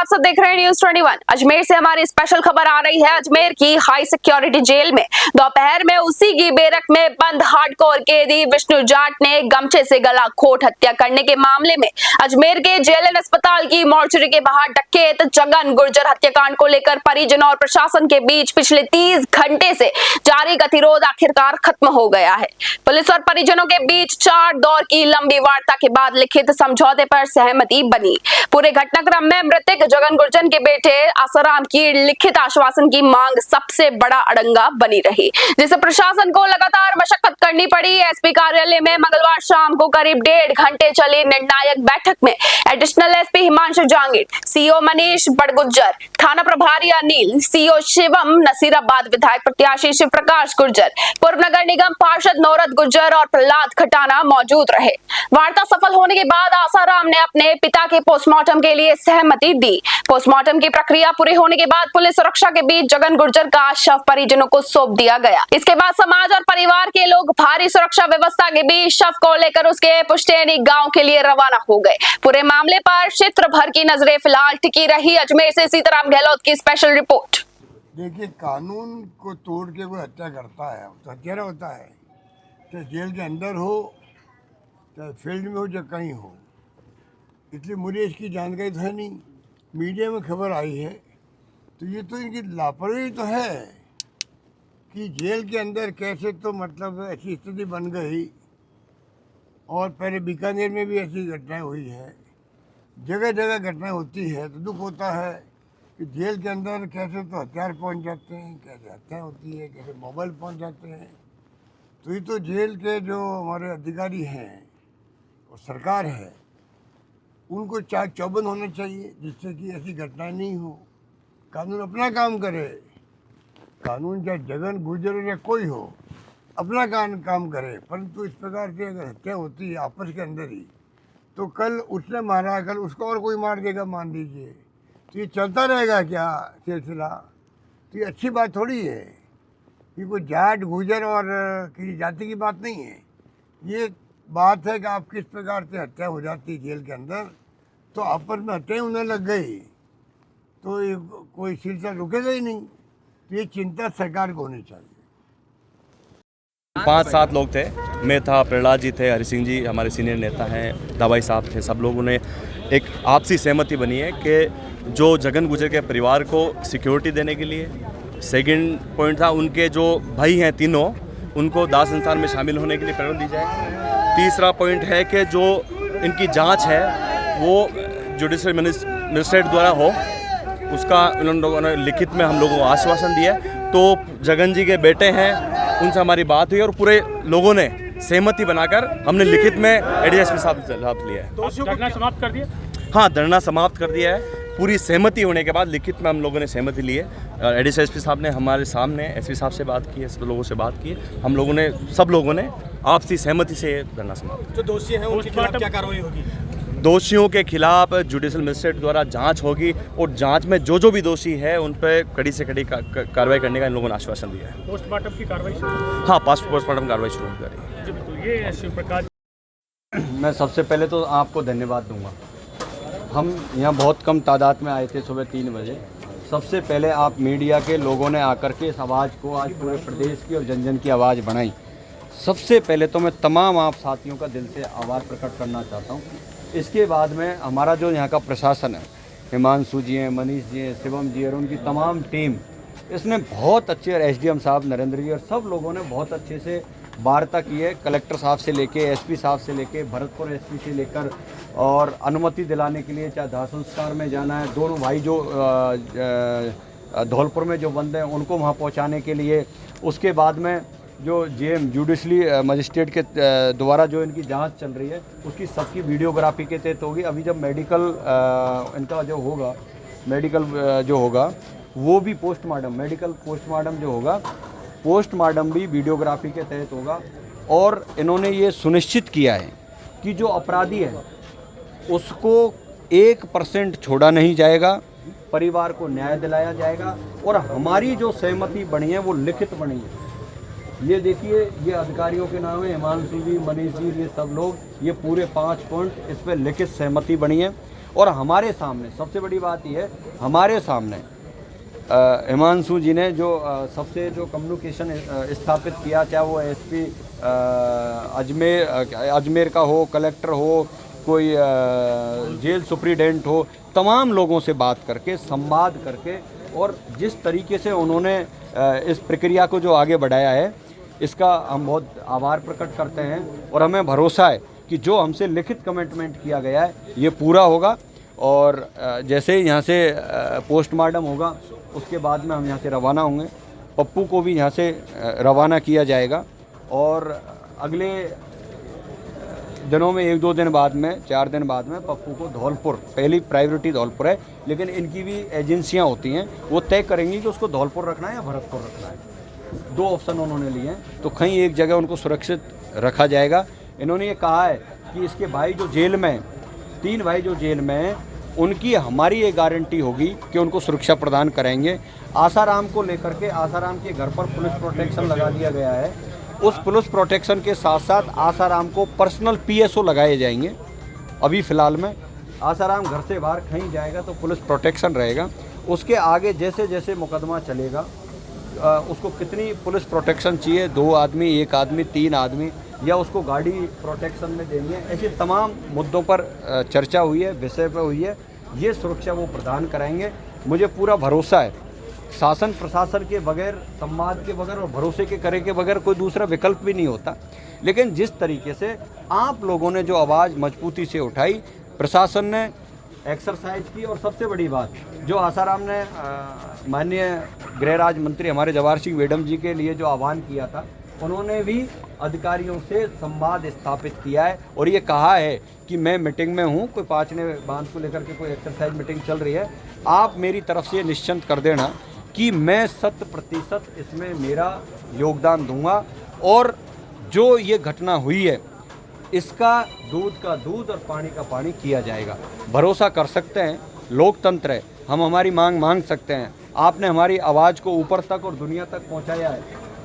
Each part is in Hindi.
सब देख रहे हैं न्यूज़ 21। अजमेर से हमारी स्पेशल खबर आ रही है। अजमेर की हाई सिक्योरिटी जेल में दोपहर में उसी की बैरक में बंद हार्डकोर कैदी विष्णु जाट ने गमछे से गला घोट हत्या करने के मामले में अजमेर के जेएलएन अस्पताल की मोर्चरी के बाहर डकैत जगन गुर्जर हत्याकांड को लेकर परिजनों और प्रशासन के बीच पिछले 30 घंटे से जारी गतिरोध आखिरकार खत्म हो गया है। पुलिस और परिजनों के बीच 4 दौर की लंबी वार्ता के बाद लिखित समझौते पर सहमति बनी। पूरे घटनाक्रम में मृतक जगन गुर्जर के बेटे आसाराम की लिखित आश्वासन की मांग सबसे बड़ा अड़ंगा बनी रही, जिसे प्रशासन को लगातार मशक्कत करनी पड़ी। एसपी कार्यालय में मंगलवार शाम को करीब 1.5 घंटे चली निर्णायक बैठक में additional SP Himanshu Jangid, CO Manish Badgujjar, थाना प्रभारी अनिल, सीओ शिवम, नसीराबाद विधायक प्रत्याशी शिव प्रकाश गुर्जर, पूर्व नगर निगम पार्षद नौरत गुर्जर और प्रहलाद खटाना मौजूद रहे। वार्ता सफल होने के बाद आसाराम ने अपने पिता के पोस्टमार्टम के लिए सहमति दी। पोस्टमार्टम की प्रक्रिया पूरी होने के बाद पुलिस सुरक्षा के बीच जगन गुर्जर का शव परिजनों को सौंप दिया गया। इसके बाद समाज और परिवार के लोग भारी सुरक्षा व्यवस्था के बीच शव को लेकर उसके पुश्तैनी गांव के लिए रवाना हो गए। पूरे मामले पर क्षेत्र भर की नजरें फिलहाल टिकी रही। अजमेर से सीताराम गहलोत की स्पेशल रिपोर्ट। देखिए, कानून को तोड़ के कोई हत्या करता है तो हत्यारा होता है, चाहे जेल के अंदर हो, चाहे फील्ड में हो, चाहे कहीं हो। इसलिए मुझे इसकी जानकारी तो है नहीं। मीडिया में खबर आई है तो ये तो इनकी लापरवाही तो है कि जेल के अंदर कैसे, तो मतलब ऐसी स्थिति बन गई। और पहले बीकानेर में भी ऐसी घटनाएं हुई है, जगह जगह घटनाएं होती है। तो दुख होता है कि जेल के अंदर कैसे तो हथियार पहुंच जाते हैं, कैसे हत्या होती है, कैसे मोबाइल पहुंच जाते हैं। तो ये तो जेल के जो हमारे अधिकारी हैं और सरकार है, उनको चाक चौबंद होना चाहिए जिससे कि ऐसी घटनाएं नहीं हो। कानून अपना काम करे, कानून चाहे जगन गुर्जर हो या कोई हो, अपना काम करे। परंतु इस प्रकार से अगर हत्या होती है आपस के अंदर ही, तो कल उसने मारा, कल उसको और कोई मार देगा, मान लीजिए, तो ये चलता रहेगा क्या सिलसिला? तो ये अच्छी बात थोड़ी है। ये कोई जाट गुर्जर और किसी जाति की बात नहीं है। ये बात है कि आप किस प्रकार से हत्या हो जाती है जेल के अंदर, तो आपस में हत्या होने लग गई तो ये कोई सिलसिला रुकेगा ही नहीं। तो ये चिंता सरकार को होनी चाहिए। 5-7 लोग थे, मैं था, प्रहलाद जी थे, हरि सिंह जी हमारे सीनियर नेता हैं, दवाई साहब थे। सब लोगों ने एक आपसी सहमति बनी है कि जो जगन गुर्जर के परिवार को सिक्योरिटी देने के लिए, सेकंड पॉइंट था उनके जो भाई हैं तीनों, उनको दाह संस्कार में शामिल होने के लिए प्रेरणा दी जाए। तीसरा पॉइंट है कि जो इनकी जांच है वो जुडिशल मजिस्ट्रेट द्वारा हो, उसका उन लोगों ने लिखित में हम लोगों को आश्वासन दिया। तो जगन जी के बेटे हैं, उनसे हमारी बात हुई और पूरे लोगों ने सहमति बनाकर हमने लिखित में एडीएसपी साहब से लिया है। धरना समाप्त कर दिया? हाँ, धरना समाप्त कर दिया है। पूरी सहमति होने के बाद लिखित में हम लोगों ने सहमति ली है। एडीएसपी एसपी साहब ने हमारे सामने एसपी साहब से बात की है, सब लोगों से बात की है। हम लोगों ने, सब लोगों ने आपसी सहमति से धरना समाप्त। जो दोषी हैं उनके खिलाफ क्या कार्रवाई होगी? दोषियों के खिलाफ जुडिशल मजिस्ट्रेट द्वारा जांच होगी और जांच में जो जो भी दोषी है उन पर कड़ी से कड़ी कार्रवाई करने का इन लोगों ने आश्वासन दिया है। पोस्टमार्टम की कार्रवाई शुरू? हाँ, पोस्टमार्टम कार्रवाई शुरू कर रही है। ये शिव प्रकाश, मैं सबसे पहले तो आपको धन्यवाद दूंगा। हम यहाँ बहुत कम तादाद में आए थे सुबह 3 बजे। सबसे पहले आप मीडिया के लोगों ने आकर के इस आवाज़ को आज पूरे प्रदेश की और जन जन की आवाज़ बनाई। सबसे पहले तो मैं तमाम आप साथियों का दिल से आभार प्रकट करना चाहता हूँ। इसके बाद में हमारा जो यहाँ का प्रशासन है, हिमांशु जी हैं, मनीष जी हैं, शिवम जी और उनकी तमाम टीम, इसने बहुत अच्छे, और एसडीएम साहब नरेंद्र जी और सब लोगों ने बहुत अच्छे से वार्ता की है। कलेक्टर साहब से लेके, एसपी साहब से लेके, भरतपुर एसपी से लेकर, और अनुमति दिलाने के लिए, चाहे दाह संस्कार में जाना है, दोनों भाई जो धौलपुर में जो बंदे हैं उनको वहाँ पहुँचाने के लिए। उसके बाद में जो जेएम जुडिशली मजिस्ट्रेट के द्वारा जो इनकी जांच चल रही है, उसकी सबकी वीडियोग्राफी के तहत होगी। अभी जब मेडिकल इनका जो होगा, मेडिकल जो होगा वो भी मेडिकल पोस्टमार्टम जो होगा, पोस्टमार्टम भी वीडियोग्राफी के तहत होगा। और इन्होंने ये सुनिश्चित किया है कि जो अपराधी है उसको 1% छोड़ा नहीं जाएगा, परिवार को न्याय दिलाया जाएगा। और हमारी जो सहमति बनी है वो लिखित बनी है। ये देखिए, ये अधिकारियों के नाम है, हिमांशु जी, मनीष जी, ये सब लोग, ये पूरे 5 पॉइंट इस पर लिखित सहमति बनी है। और हमारे सामने सबसे बड़ी बात यह है, हमारे सामने हिमांशु जी ने जो सबसे जो कम्युनिकेशन स्थापित किया, चाहे वो एसपी अजमेर का हो, कलेक्टर हो, कोई जेल सुप्रीडेंट हो, तमाम लोगों से बात करके, संवाद करके, और जिस तरीके से उन्होंने इस प्रक्रिया को जो आगे बढ़ाया है, इसका हम बहुत आभार प्रकट करते हैं। और हमें भरोसा है कि जो हमसे लिखित कमिटमेंट किया गया है ये पूरा होगा। और जैसे ही यहाँ से पोस्टमार्टम होगा उसके बाद में हम यहाँ से रवाना होंगे। पप्पू को भी यहाँ से रवाना किया जाएगा और अगले दिनों में 1-2 दिन बाद में, 4 दिन बाद में पप्पू को धौलपुर, पहली प्रायोरिटी धौलपुर है, लेकिन इनकी भी एजेंसियाँ होती हैं, वो तय करेंगी कि उसको धौलपुर रखना है या भरतपुर रखना है। 2 ऑप्शन उन्होंने लिए हैं, तो कहीं एक जगह उनको सुरक्षित रखा जाएगा। इन्होंने ये कहा है कि इसके भाई जो जेल में हैं, 3 भाई जो जेल में हैं, उनकी हमारी ये गारंटी होगी कि उनको सुरक्षा प्रदान करेंगे। आसाराम को लेकर के, आसाराम के घर पर पुलिस प्रोटेक्शन लगा दिया गया है। उस पुलिस प्रोटेक्शन के साथ साथ आसाराम को पर्सनल पीएसओ लगाए जाएंगे। अभी फ़िलहाल में आसाराम घर से बाहर कहीं जाएगा तो पुलिस प्रोटेक्शन रहेगा। उसके आगे जैसे जैसे मुकदमा चलेगा उसको कितनी पुलिस प्रोटेक्शन चाहिए, 2 आदमी, 1 आदमी, 3 आदमी, या उसको गाड़ी प्रोटेक्शन में देनी है, ऐसे तमाम मुद्दों पर चर्चा हुई है, विषय पर हुई है। ये सुरक्षा वो प्रदान कराएंगे। मुझे पूरा भरोसा है, शासन प्रशासन के बगैर, संवाद के बगैर और भरोसे के करे के बगैर कोई दूसरा विकल्प भी नहीं होता। लेकिन जिस तरीके से आप लोगों ने जो आवाज़ मजबूती से उठाई, प्रशासन ने एक्सरसाइज की, और सबसे बड़ी बात जो आसाराम ने माननीय गृह राज्य मंत्री हमारे जवाहर सिंह मैडम जी के लिए जो आह्वान किया था, उन्होंने भी अधिकारियों से संवाद स्थापित किया है और ये कहा है कि मैं मीटिंग में हूँ, कोई पाँचने बांध को लेकर के कोई एक्सरसाइज मीटिंग चल रही है, आप मेरी तरफ से निश्चिंत कर देना कि मैं 100% इसमें मेरा योगदान दूंगा। और जो ये घटना हुई है इसका दूध का दूध और पानी का पानी किया जाएगा। भरोसा कर सकते हैं, लोकतंत्र है, हम हमारी मांग सकते हैं। आपने हमारी आवाज़ को ऊपर तक और दुनिया तक पहुंचाया है,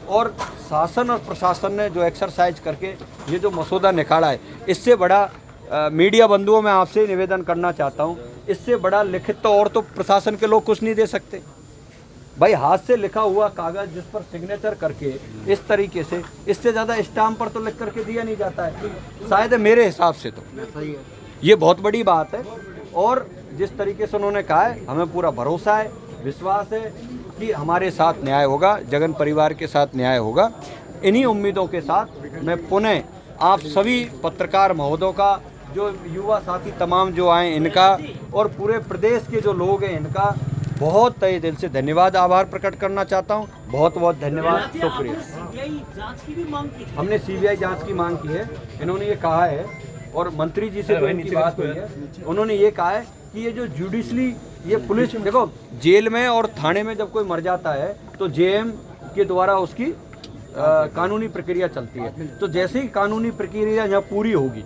और शासन और प्रशासन ने जो एक्सरसाइज करके ये जो मसौदा निकाला है, इससे बड़ा मीडिया बंधुओं में आपसे निवेदन करना चाहता हूँ, इससे बड़ा लिखित तो और तो प्रशासन के लोग कुछ नहीं दे सकते भाई। हाथ से लिखा हुआ कागज़ जिस पर सिग्नेचर करके इस तरीके से, इससे ज़्यादा स्टाम्प पर तो लिख करके दिया नहीं जाता है, शायद मेरे हिसाब से तो ये बहुत बड़ी बात है। और जिस तरीके से उन्होंने कहा है, हमें पूरा भरोसा है, विश्वास है कि हमारे साथ न्याय होगा, जगन परिवार के साथ न्याय होगा। इन्हीं उम्मीदों के साथ मैं पुनः आप सभी पत्रकार महोदयों का, जो युवा साथी तमाम जो आए इनका, और पूरे प्रदेश के जो लोग हैं इनका बहुत तहे दिल से धन्यवाद, आभार प्रकट करना चाहता हूं। बहुत बहुत धन्यवाद, शुक्रिया। हमने सीबीआई जांच की मांग की है। इन्होंने ये कहा है, और मंत्री जी से जो इनकी बात हुई है, उन्होंने ये कहा है कि ये जो जुडिशली, ये पुलिस, देखो जेल में और थाने में जब कोई मर जाता है तो जेएम के द्वारा उसकी कानूनी प्रक्रिया चलती है। तो जैसे ही कानूनी प्रक्रिया यहाँ पूरी होगी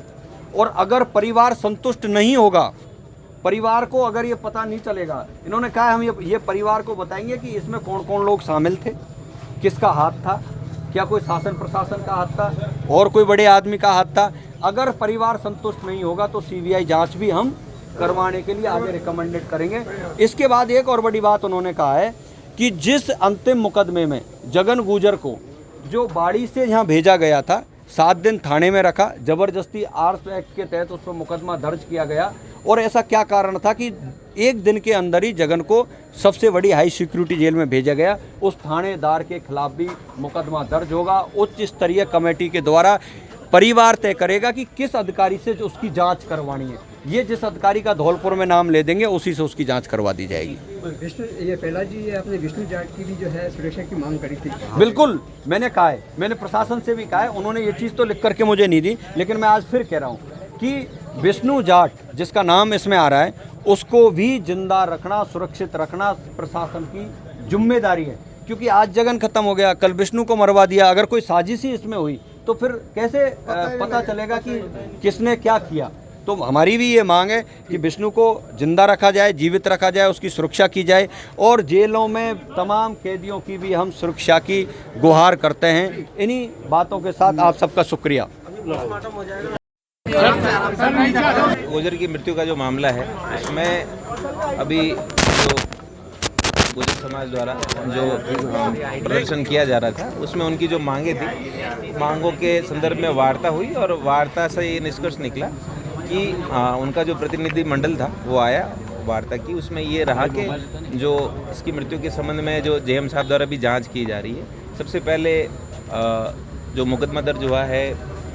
और अगर परिवार संतुष्ट नहीं होगा, परिवार को अगर ये पता नहीं चलेगा, इन्होंने कहा हम ये परिवार को बताएंगे कि इसमें कौन कौन लोग शामिल थे, किसका हाथ था, क्या कोई शासन प्रशासन का हाथ था और कोई बड़े आदमी का हाथ था। अगर परिवार संतुष्ट नहीं होगा तो सीबीआई जांच भी हम करवाने के लिए आगे रिकमेंडेड करेंगे। इसके बाद एक और बड़ी बात उन्होंने कहा है कि जिस अंतिम मुकदमे में जगन गुजर को जो बाड़ी से यहाँ भेजा गया था, 7 दिन थाने में रखा, ज़बरदस्ती आर्म्स एक्ट के तहत उस पर मुकदमा दर्ज किया गया, और ऐसा क्या कारण था कि 1 दिन के अंदर ही जगन को सबसे बड़ी हाई सिक्योरिटी जेल में भेजा गया। उस थानेदार के खिलाफ भी मुकदमा दर्ज होगा। उच्च स्तरीय कमेटी के द्वारा परिवार तय करेगा कि किस अधिकारी से उसकी जांच करवानी है। ये जिस अधिकारी का धौलपुर में नाम ले देंगे उसी से उसकी जांच करवा दी जाएगी। विष्णु, ये पहला जी, ये आपने विष्णु जाट की भी जो है सुरक्षा की मांग करी थी। बिल्कुल, मैंने कहा है, मैंने प्रशासन से भी कहा है, उन्होंने ये चीज़ तो लिख करके मुझे नहीं दी, लेकिन मैं आज फिर कह रहा हूँ कि विष्णु जाट जिसका नाम इसमें आ रहा है, उसको भी जिंदा रखना, सुरक्षित रखना प्रशासन की जिम्मेदारी है। क्योंकि आज जगन खत्म हो गया, कल विष्णु को मरवा दिया, अगर कोई साजिश ही इसमें हुई तो फिर कैसे पता चलेगा कि किसने क्या किया। तो हमारी भी ये मांग है कि विष्णु को जिंदा रखा जाए, जीवित रखा जाए, उसकी सुरक्षा की जाए, और जेलों में तमाम कैदियों की भी हम सुरक्षा की गुहार करते हैं। इन्हीं बातों के साथ आप सबका शुक्रिया। गुजर की मृत्यु का जो मामला है उसमें अभी जो गुजर समाज द्वारा जो प्रदर्शन किया जा रहा था उसमें उनकी जो मांगे थी, मांगों के संदर्भ में वार्ता हुई और वार्ता से ये निष्कर्ष निकला कि उनका जो प्रतिनिधि मंडल था वो आया, वार्ता की, उसमें ये रहा कि जो इसकी मृत्यु के संबंध में जो जेएम साहब द्वारा भी जांच की जा रही है, सबसे पहले जो मुकदमा दर्ज हुआ है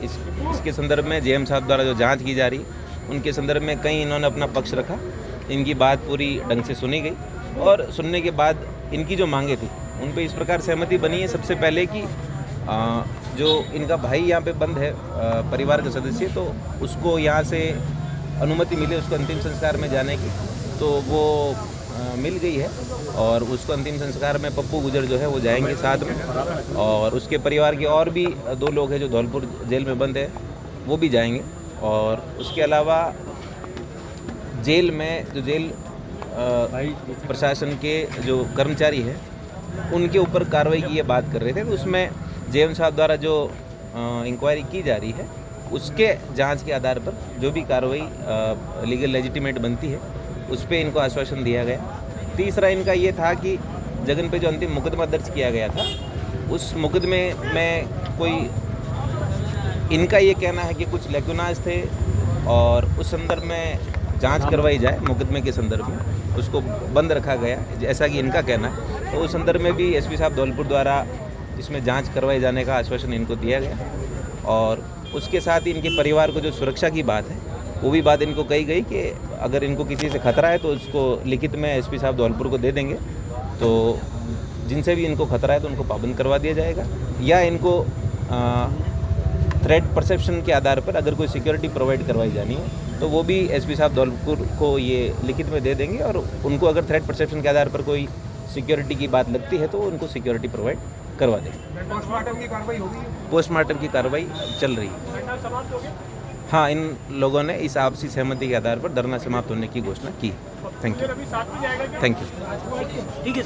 इसके संदर्भ में जेएम साहब द्वारा जो जांच की जा रही है उनके संदर्भ में कई इन्होंने अपना पक्ष रखा, इनकी बात पूरी ढंग से सुनी गई और सुनने के बाद इनकी जो मांगे थी उन पे इस प्रकार सहमति बनी है। सबसे पहले कि जो इनका भाई यहाँ पे बंद है परिवार का सदस्य, तो उसको यहाँ से अनुमति मिले उसको अंतिम संस्कार में जाने की, तो वो मिल गई है और उसको अंतिम संस्कार में पप्पू गुजर जो है वो जाएंगे साथ में, और उसके परिवार के और भी 2 लोग हैं जो धौलपुर जेल में बंद है वो भी जाएंगे। और उसके अलावा जेल में जो जेल प्रशासन के जो कर्मचारी हैं उनके ऊपर कार्रवाई की ये बात कर रहे थे, तो उसमें जेएम साहब द्वारा जो इंक्वायरी की जा रही है उसके जांच के आधार पर जो भी कार्रवाई लीगल लेजिटिमेट बनती है उस पर इनको आश्वासन दिया गया। तीसरा इनका ये था कि जगन पे जो अंतिम मुकदमा दर्ज किया गया था उस मुकदमे में कोई, इनका ये कहना है कि कुछ लैक्यूनाज थे और उस संदर्भ में जांच करवाई जाए, मुकदमे के संदर्भ में उसको बंद रखा गया जैसा कि इनका कहना है, तो उस संदर्भ में भी एसपी साहब धौलपुर द्वारा इसमें जांच करवाए जाने का आश्वासन इनको दिया गया। और उसके साथ ही इनके परिवार को जो सुरक्षा की बात है वो भी बात इनको कही गई कि अगर इनको किसी से खतरा है तो उसको लिखित में एसपी साहब धौलपुर को दे देंगे, तो जिनसे भी इनको खतरा है तो उनको पाबंद करवा दिया जाएगा, या इनको थ्रेट परसेप्शन के आधार पर अगर कोई सिक्योरिटी प्रोवाइड करवाई जानी है तो वो भी एसपी साहब धौलपुर को ये लिखित में दे देंगे, और उनको अगर थ्रेट परसेप्शन के आधार पर कोई सिक्योरिटी की बात लगती है तो उनको सिक्योरिटी प्रोवाइड करवा देंगे। पोस्टमार्टम की कार्रवाई होगी? पोस्टमार्टम की कार्रवाई चल रही है। हाँ, इन लोगों ने इस आपसी सहमति के आधार पर धरना समाप्त होने की घोषणा की। Thank you. Thank you.